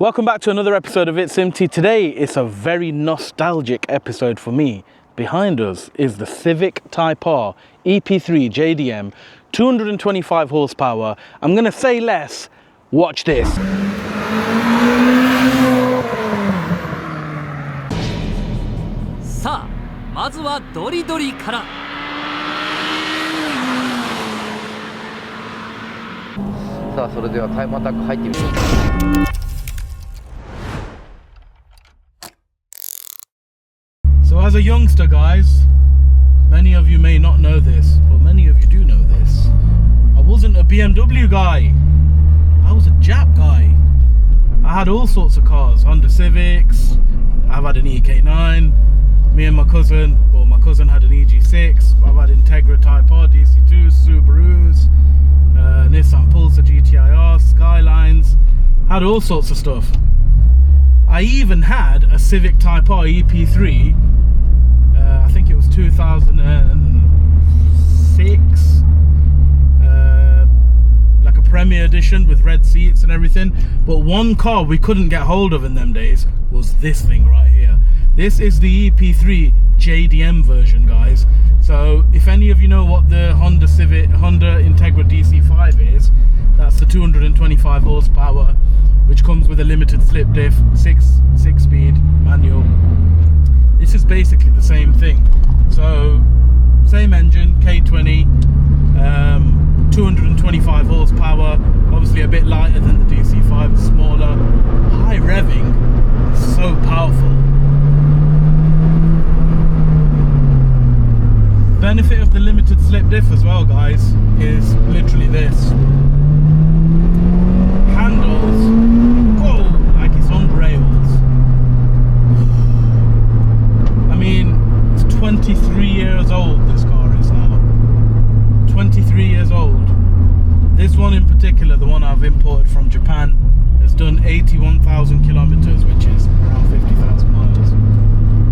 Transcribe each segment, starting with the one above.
Welcome back to another episode of It's Empty. Today it's a very nostalgic episode for me. Behind us is the Civic Type R EP3 JDM, 225 horsepower. I'm gonna say less, watch this. Sa, まずはドリドリから。さあ、それではタイムアタック入ってみてください。So as a youngster, guys, many of you may not know this, but many of you do know this. I wasn't a BMW guy. I was a Jap guy. I had all sorts of cars, Honda Civics. I've had an EK9. Me and my cousin had an EG6. I've had Integra Type R, DC2s, Subarus, Nissan Pulsar GTIR, Skylines. Had all sorts of stuff. I even had a Civic Type R EP3. I think it was 2006. Like a Premier Edition with red seats and everything. But one car we couldn't get hold of in them days was this thing right here. This is the EP3 JDM version, guys. So if any of you know what the Honda Integra DC5 is, that's the 225 horsepower, which comes with a limited slip diff, six speed manual. This is basically the same thing. So same engine, K20, 225 horsepower, obviously a bit lighter than the DC5, smaller, high revving, so powerful. Benefit of the limited slip diff as well, guys, is literally this. Handles, oh, like it's on rails. I mean, it's 23 years old, this car is now. 23 years old. This one in particular, the one I've imported from Japan, has done 81,000 kilometers, which is around 50,000 miles.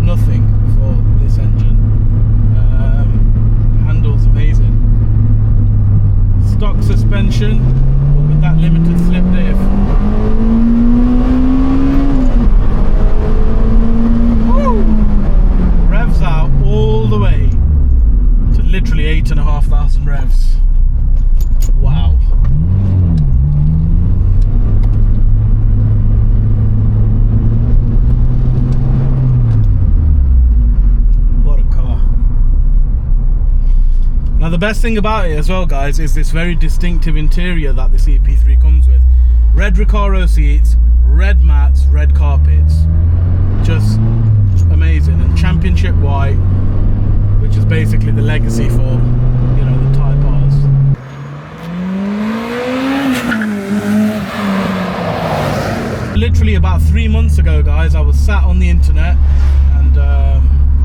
Nothing for this engine. Handles amazing. Stock suspension, but with that limited slip diff. Woo! Revs out all the way to literally 8,500 revs. Wow. What a car. Now the best thing about it as well, guys, is this very distinctive interior that this EP3 comes with. Red Recaro seats, red mats, red carpets. Just amazing. And championship white, which is basically the legacy for, you know, the Type R's. Literally about 3 months ago, guys, I was sat on the internet and I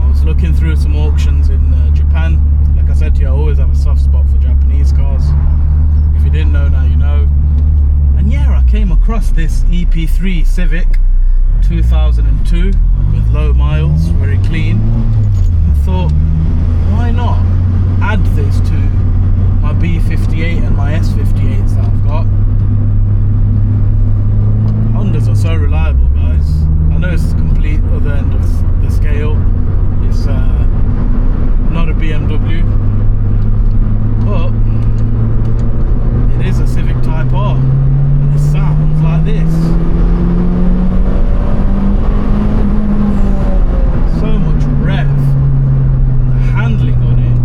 was looking through some auctions in Japan. Like I said to you, I always have a soft spot for Japanese cars. If you didn't know, now you know. And yeah, I came across this EP3 Civic 2002 with low miles, very clean. I thought, why not add this to my B58 and my S58s that I've got. Hondas are so reliable, guys. I know it's the complete other end of the scale. It's not a BMW, but it is a Civic Type R, and it sounds like this. So much rev, and the handling on it.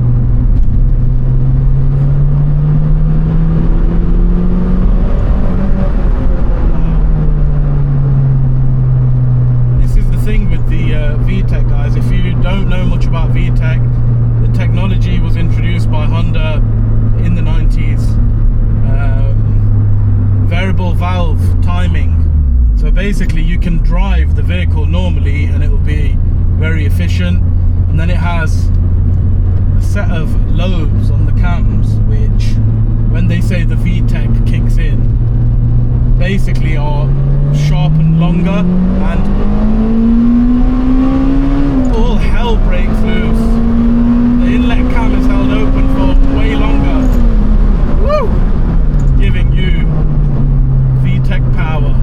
Wow. This is the thing with the VTEC, guys. If you don't know much about VTEC, the technology was introduced by Honda in the 90s. Variable valve timing. So basically you can drive the vehicle normally and it will be very efficient. And then it has a set of lobes on the cams, which when they say the VTEC kicks in, basically are sharp and longer, and all hell breaks loose. The inlet cam is held open for way longer. Woo! Giving you VTEC power.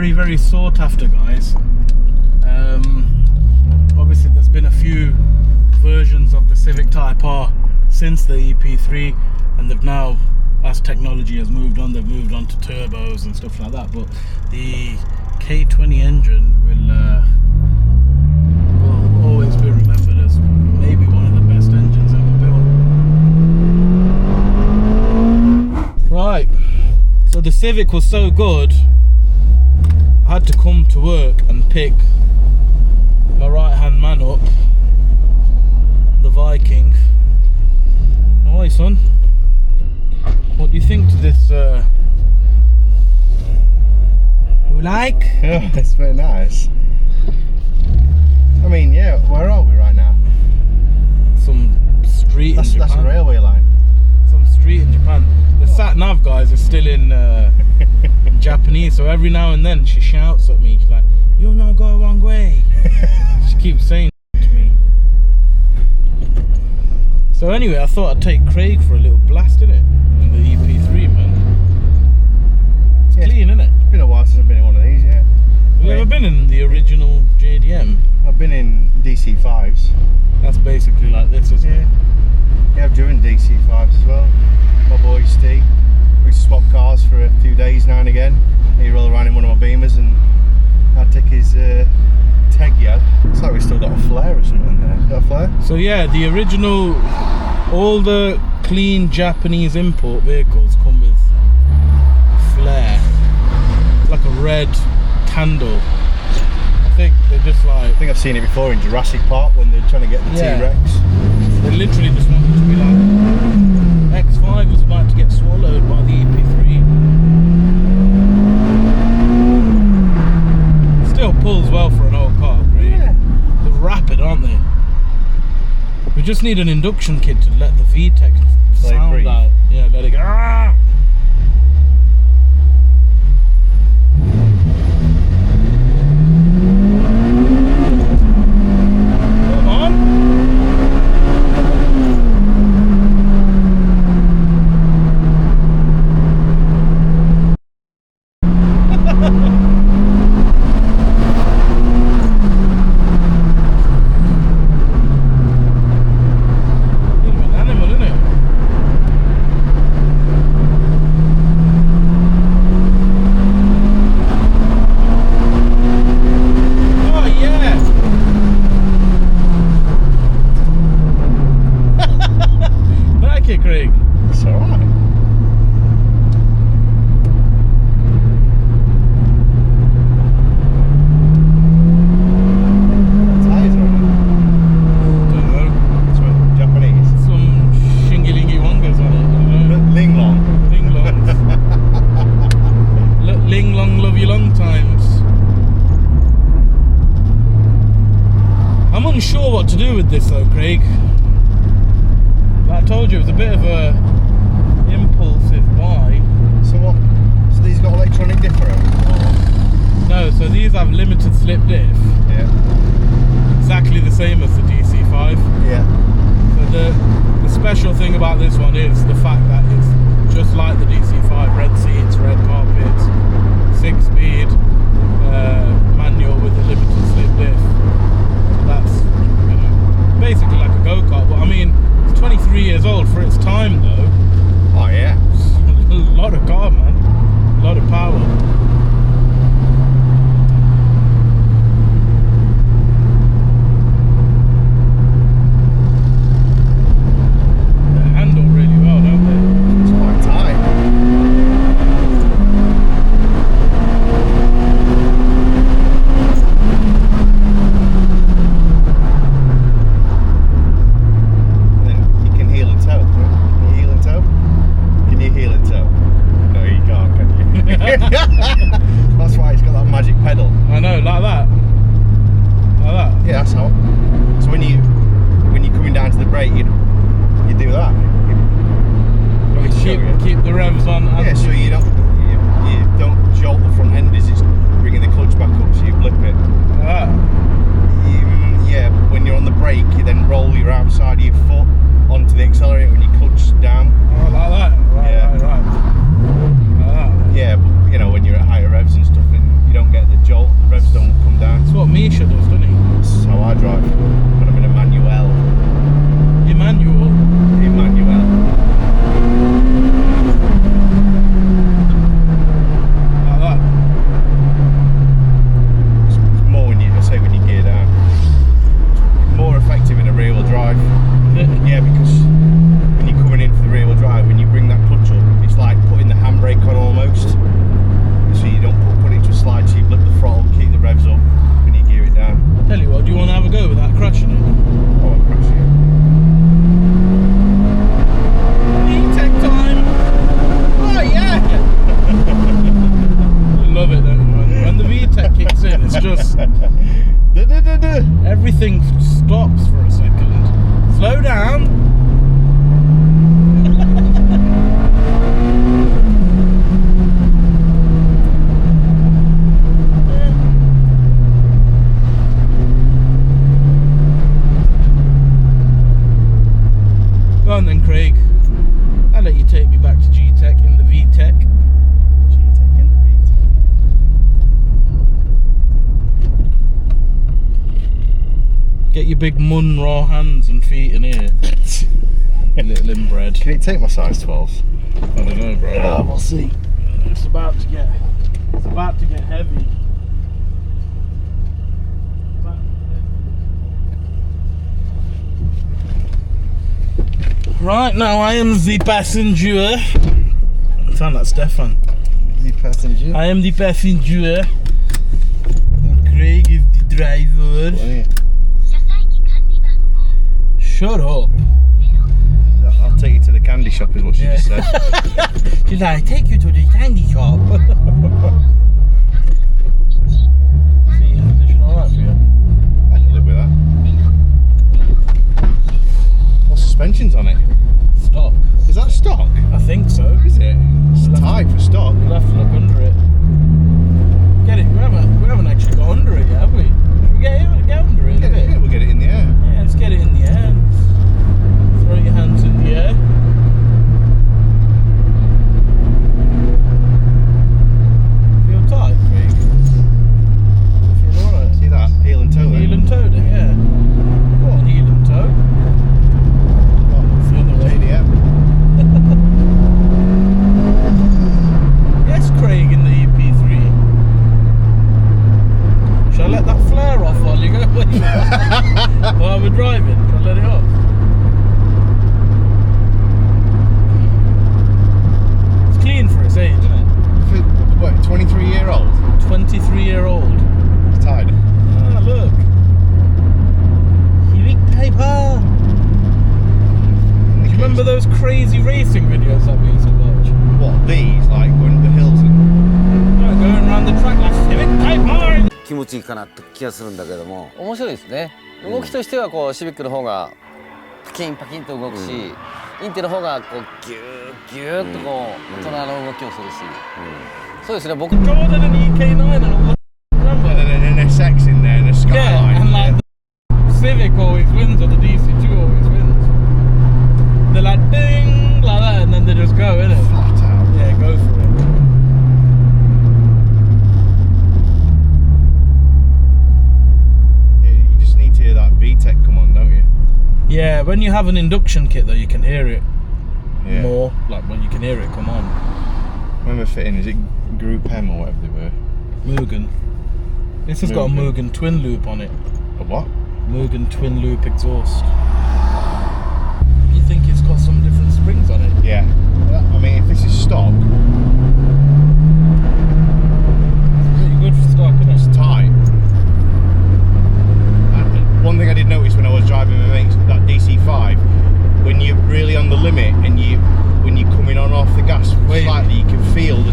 very, very sought after, guys. Obviously there's been a few versions of the Civic Type R since the EP3, and they've now, as technology has moved on, they've moved on to turbos and stuff like that, but the K20 engine will always be remembered as maybe one of the best engines ever built. Right, so the Civic was so good, I had to come to work and pick my right hand man up, the Viking. Hi son, what do you think to this? You like? Oh, it's very nice. I mean, yeah, where are we right now? Some street in Japan. That's a railway line. Some street in Japan. The sat nav guys are still in Japanese, so every now and then she shouts at me. She's like, "You'll not go wrong way." She keeps saying to me. So anyway, I thought I'd take Craig for a little blast in it, in the EP3, man. It's clean, isn't it? It's been a while since I've been in one of these, yeah. Have you ever been in the original JDM? I've been in DC5s. That's basically like this, isn't it? Yeah, I've driven DC5s as well. My boy Steve. We used to swap cars for a few days now and again. He rolled around in one of my Beamers and I'd take his Tegio. It's like we still got a flare or something there. Got a flare? So yeah, the original, all the clean Japanese import vehicles come with a flare. It's like a red candle. I think they're just like... I think I've seen it before in Jurassic Park when they're trying to get the T-Rex. They literally just want it to be like... X5 was about to get swallowed by the EP3. Still pulls well for an old car, right? Yeah. They're rapid, aren't they? We just need an induction kit to let the VTEC sound breathe. out. Yeah, let it go. Ah! Come on. Craig. It's alright. Tyres on it. Don't know. It's what, Japanese. Some shingy-lingy wongas on it. Don't know. Ling Long. Ling longs. Ling long, love you long times. I'm unsure what to do with this though, Craig. I told you it was a bit of a impulsive buy. So what? So these got electronic differential? No, so these have limited slip diff, Yeah. exactly the same as the DC5. Yeah. So the special thing about this one is the fact that it's just like the DC5, red seats, red carpets, 6-speed, manual with a limited slip diff. So that's, you know, basically like a go-kart, but I mean, 23 years old for its time though. Oh yeah. A lot of car, man. A lot of power. They handle really well, don't they? It's quite tight. That's why it's got that magic pedal. I know, like that. Like that. Yeah, that's how. So when you're coming down to the brake, you do that. Keep the revs on. Yeah, so you don't jolt the front end as it's bringing the clutch back up, so you blip it. Like that. Yeah, but when you're on the brake, you then roll your outside of your foot onto the accelerator when you clutch down. Oh, like that. Right, Yeah. right. Like that. Yeah, but you know, when you're at higher revs and stuff, and you don't get big mun raw hands and feet in here. You little inbred. Can it take my size 12s? I don't know, bro. We'll see. It's about to get heavy. Right now, I am the passenger. I sound like Stefan. The passenger. I am the passenger. And Craig is the driver. Oh, yeah. Shut up. I'll take you to the candy shop, is what she just said. She's like, take you to the candy shop. See, position alright for you? I can live with that. What suspension's on it? Stock. Is that stock? I think so. Is it? It's tight for stock. We'll have to look under it. Get it. We haven't actually got under it yet, have we? Should we get under it? Yeah, we'll get it in the air. Yeah, let's get it in the air. Throw your hands in the air. Feel tight, Craig? Feel alright? See that? Heel and toe there? Heel and toed it, yeah. Go on, heel and toe. Oh, Feel the way. JDM. Yes, Craig in the EP3. Shall I let that flare off while you go? While we're driving? Shall I let it off? It's clean for its age, isn't it? What, 23-year-old? 23-year-old. It's tight. Ah, look. Civic Type R. Do you remember those crazy racing videos that we used to watch? What, these? Like going up the hills and... No, going around the track like Civic Type R. 気持ちいいかなって気がするんだけども面白いですね動きとしてはこうシビックの方がパキンパキンと動くし、インテの方がこうギューギューっとこう大人の動きをするし、そうですね僕 Jordan and EK9 and all that. Remember? And then an SX in there and a Skyline. Yeah, and like the Civic always wins or the DC2 always wins. They're like ding like that and then they just go, innit? Flat out. Yeah, go for it. You just need to hear that VTEC come on, don't you? Yeah, when you have an induction kit though, you can hear it Yeah. more. Like when you can hear it come on. Remember fitting, is it Group M or whatever they were? Mugen. This has got a Mugen twin loop on it. A what? Mugen twin loop exhaust. You think it's got some different springs on it? Yeah. I mean, if this is stock, It's pretty good for stock, isn't it? it's tight. And one thing I did notice when I was driving my mate's that DC5, when you're really on the limit and when you're coming on off the gas slightly, you can feel the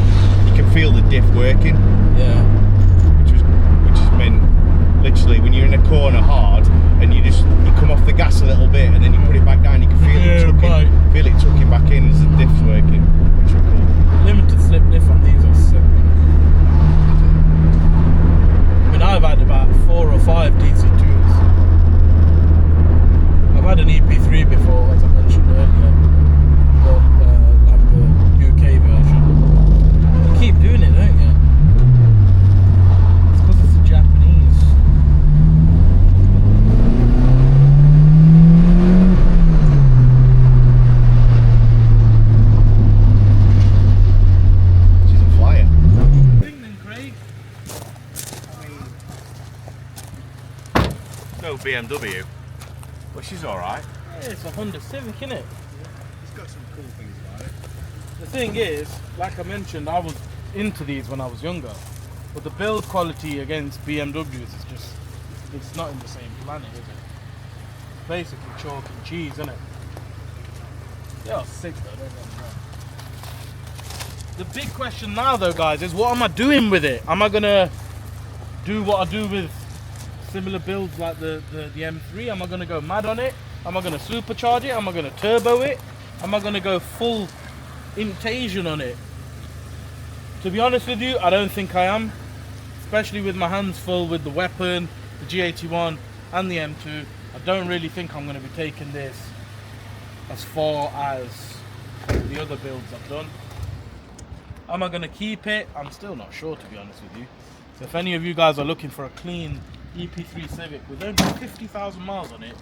diff working. Yeah. Which is meant literally when you're in a corner hard and you come off the gas a little bit and then you put it back down, you can feel it tucking back in as the diff's working, which is cool. Limited slip diff on these are sick. I mean, I've had about 4 or 5 DC2s. I've had an EP3 before, as I mentioned earlier, but like the UK version. You keep doing it, don't you? It's because it's the Japanese. She's a flyer. Thing then, Craig. No BMW, but she's alright. Yeah, it's a Honda Civic, innit? It's got some cool things about it. The thing is, like I mentioned, I was into these when I was younger, but the build quality against BMWs is just, it's not in the same planet, is it? It's basically chalk and cheese, isn't it? They are sick though, don't get me wrong. The big question now though, guys, is what am I doing with it? Am I gonna do what I do with similar builds like the M3? Am I gonna go mad on it? Am I gonna supercharge it? Am I gonna turbo it? Am I gonna go full Intasian on it? To be honest with you, I don't think I am, especially with my hands full with the weapon, the G81 and the M2. I don't really think I'm going to be taking this as far as the other builds I've done. Am I going to keep it? I'm still not sure, to be honest with you. So if any of you guys are looking for a clean EP3 Civic with only 50,000 miles on it,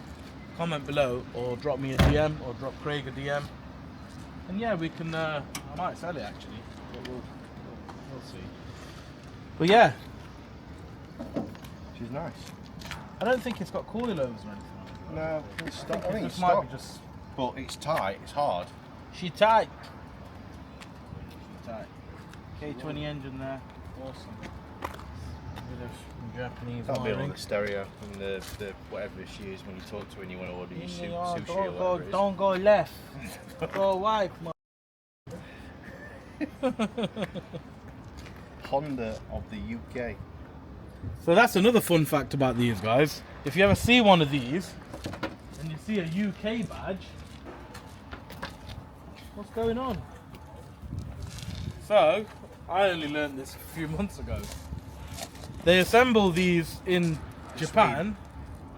comment below or drop me a DM or drop Craig a DM. And yeah, we can, I might sell it actually, but we'll see. But yeah. She's nice. I don't think it's got coilovers or anything. No, it's stock. I think it's this might stock. be just... But it's tight, it's hard. She tight. She tight. K20 engine there. Awesome. Bit of Japanese That'll be on wiring. the stereo and the whatever she is when you talk to her and you want to order your sushi or whatever it is. Don't go left. Go right. Honda of the UK. So that's another fun fact about these guys. If you ever see one of these and you see a UK badge, what's going on? So, I only learned this a few months ago. They assemble these in Japan.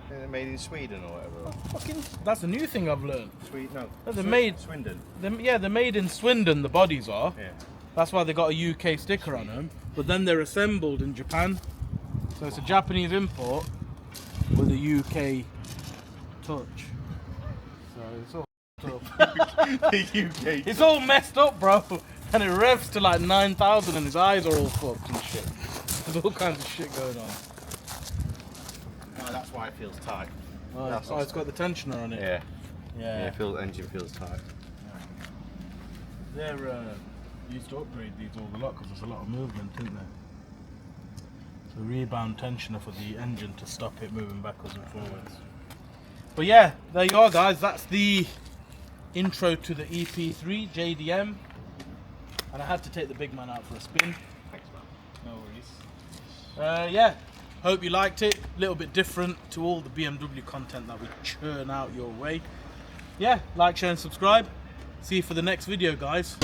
They're made in Sweden or whatever. Fucking, that's a new thing I've learned. Sweden, no. They're made. Swindon. They're made in Swindon. The bodies are. Yeah. That's why they got a UK sticker on them. But then they're assembled in Japan. So it's a Japanese import with a UK touch. So it's all The UK. it's all messed up, bro. And it revs to like 9,000 and his eyes are all fucked and shit. There's all kinds of shit going on. Oh, that's why it feels tight. Oh, it's got the tensioner on it. Yeah. Yeah. Engine feels tight. They're used to upgrade these all a lot because there's a lot of movement, isn't there? So rebound tensioner for the engine to stop it moving backwards and forwards. But yeah, there you are, guys. That's the intro to the EP3 JDM. And I had to take the big man out for a spin. Thanks, man. No worries. Yeah, hope you liked it. A little bit different to all the BMW content that we churn out your way. Yeah, like, share and subscribe. See you for the next video, guys.